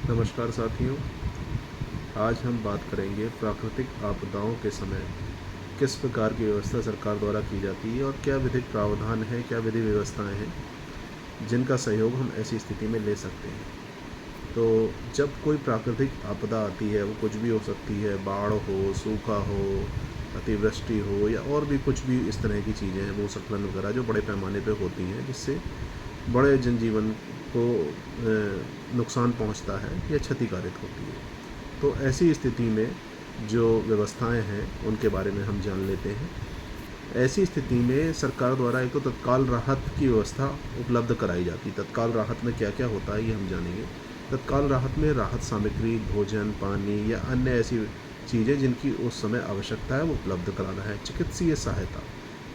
नमस्कार साथियों। आज हम बात करेंगे प्राकृतिक आपदाओं के समय किस प्रकार की व्यवस्था सरकार द्वारा की जाती है और क्या विधिक प्रावधान है, क्या विधि व्यवस्थाएं हैं जिनका सहयोग हम ऐसी स्थिति में ले सकते हैं। तो जब कोई प्राकृतिक आपदा आती है, वो कुछ भी हो सकती है, बाढ़ हो, सूखा हो, अतिवृष्टि हो या और भी कुछ भी इस तरह की चीज़ें हैं, भूस्खलन वगैरह जो बड़े पैमाने पे होती हैं, जिससे बड़े जनजीवन को नुकसान पहुंचता है या क्षतिकारित होती है। तो ऐसी स्थिति में जो व्यवस्थाएं हैं उनके बारे में हम जान लेते हैं। ऐसी स्थिति में सरकार द्वारा एक तो तत्काल राहत की व्यवस्था उपलब्ध कराई जाती है। तत्काल राहत में क्या क्या होता है ये हम जानेंगे। तत्काल राहत में राहत सामग्री, भोजन, पानी या अन्य ऐसी चीज़ें जिनकी उस समय आवश्यकता है वो उपलब्ध कराना है। चिकित्सीय सहायता,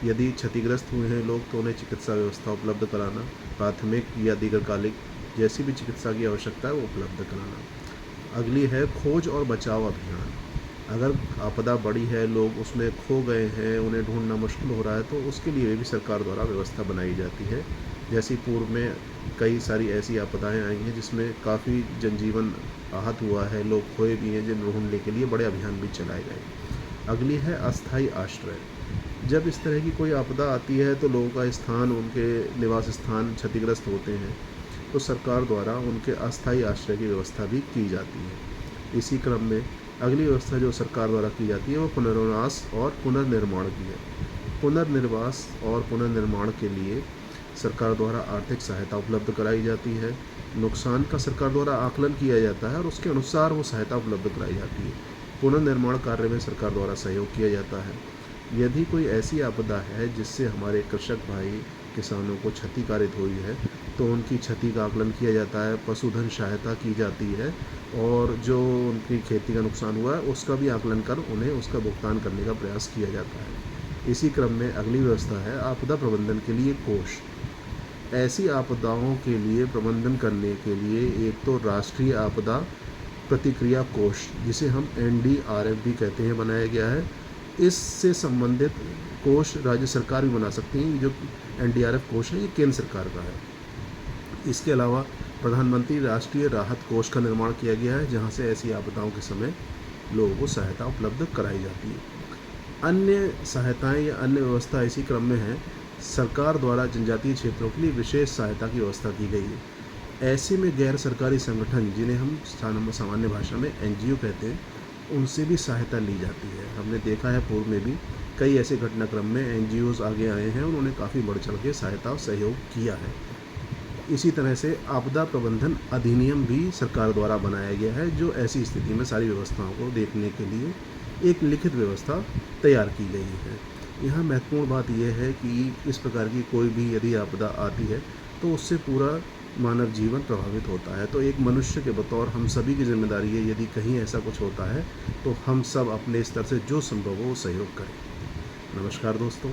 यदि क्षतिग्रस्त हुए हैं लोग तो उन्हें चिकित्सा व्यवस्था उपलब्ध कराना। प्राथमिक या दीर्घकालिक जैसी भी चिकित्सा की आवश्यकता है वो उपलब्ध कराना। अगली है खोज और बचाव अभियान। अगर आपदा बड़ी है, लोग उसमें खो गए हैं, उन्हें ढूंढना मुश्किल हो रहा है, तो उसके लिए भी सरकार द्वारा व्यवस्था बनाई जाती है। जैसी पूर्व में कई सारी ऐसी आपदाएं आई हैं जिसमें काफ़ी जनजीवन आहत हुआ है, लोग खोए भी हैं, जिन ढूंढने के लिए बड़े अभियान भी चलाए गए। अगली है अस्थायी आश्रय। जब इस तरह की कोई आपदा आती है तो लोगों का स्थान, उनके निवास स्थान क्षतिग्रस्त होते हैं, तो सरकार द्वारा उनके अस्थायी आश्रय की व्यवस्था भी की जाती है। इसी क्रम में अगली व्यवस्था जो सरकार द्वारा की जाती है वो पुनर्वास और पुनर्निर्माण की है। पुनर्निर्वास और पुनर्निर्माण के लिए सरकार द्वारा आर्थिक सहायता उपलब्ध कराई जाती है। नुकसान का सरकार द्वारा आकलन किया जाता है और उसके अनुसार वो सहायता उपलब्ध कराई जाती है। पुनर्निर्माण कार्य में सरकार द्वारा सहयोग किया जाता है। यदि कोई ऐसी आपदा है जिससे हमारे कृषक भाई किसानों को क्षतिकारित हुई है तो उनकी क्षति का आकलन किया जाता है, पशुधन सहायता की जाती है और जो उनकी खेती का नुकसान हुआ है उसका भी आकलन कर उन्हें उसका भुगतान करने का प्रयास किया जाता है। इसी क्रम में अगली व्यवस्था है आपदा प्रबंधन के लिए कोष। ऐसी आपदाओं के लिए प्रबंधन करने के लिए एक तो राष्ट्रीय आपदा प्रतिक्रिया कोष, जिसे हम NDRF भी कहते हैं, बनाया गया है। इससे संबंधित कोष राज्य सरकार भी बना सकती हैं। जो NDRF कोष है ये केंद्र सरकार का है। इसके अलावा प्रधानमंत्री राष्ट्रीय राहत कोष का निर्माण किया गया है, जहां से ऐसी आपदाओं के समय लोगों को सहायता उपलब्ध कराई जाती है। अन्य सहायताएं या अन्य व्यवस्था इसी क्रम में है। सरकार द्वारा जनजातीय क्षेत्रों के लिए विशेष सहायता की व्यवस्था की गई है। ऐसे में गैर सरकारी संगठन, जिन्हें हम सामान्य भाषा में NGO कहते हैं, उनसे भी सहायता ली जाती है। हमने देखा है पूर्व में भी कई ऐसे घटनाक्रम में NGOs आगे आए हैं, उन्होंने काफ़ी बढ़ चढ़ के सहायता और सहयोग किया है। इसी तरह से आपदा प्रबंधन अधिनियम भी सरकार द्वारा बनाया गया है, जो ऐसी स्थिति में सारी व्यवस्थाओं को देखने के लिए एक लिखित व्यवस्था तैयार की गई है। यहाँ महत्वपूर्ण बात यह है कि इस प्रकार की कोई भी यदि आपदा आती है तो उससे पूरा मानव जीवन प्रभावित होता है। तो एक मनुष्य के बतौर हम सभी की जिम्मेदारी है, यदि कहीं ऐसा कुछ होता है तो हम सब अपने स्तर से जो संभव हो वो सहयोग करें। नमस्कार दोस्तों।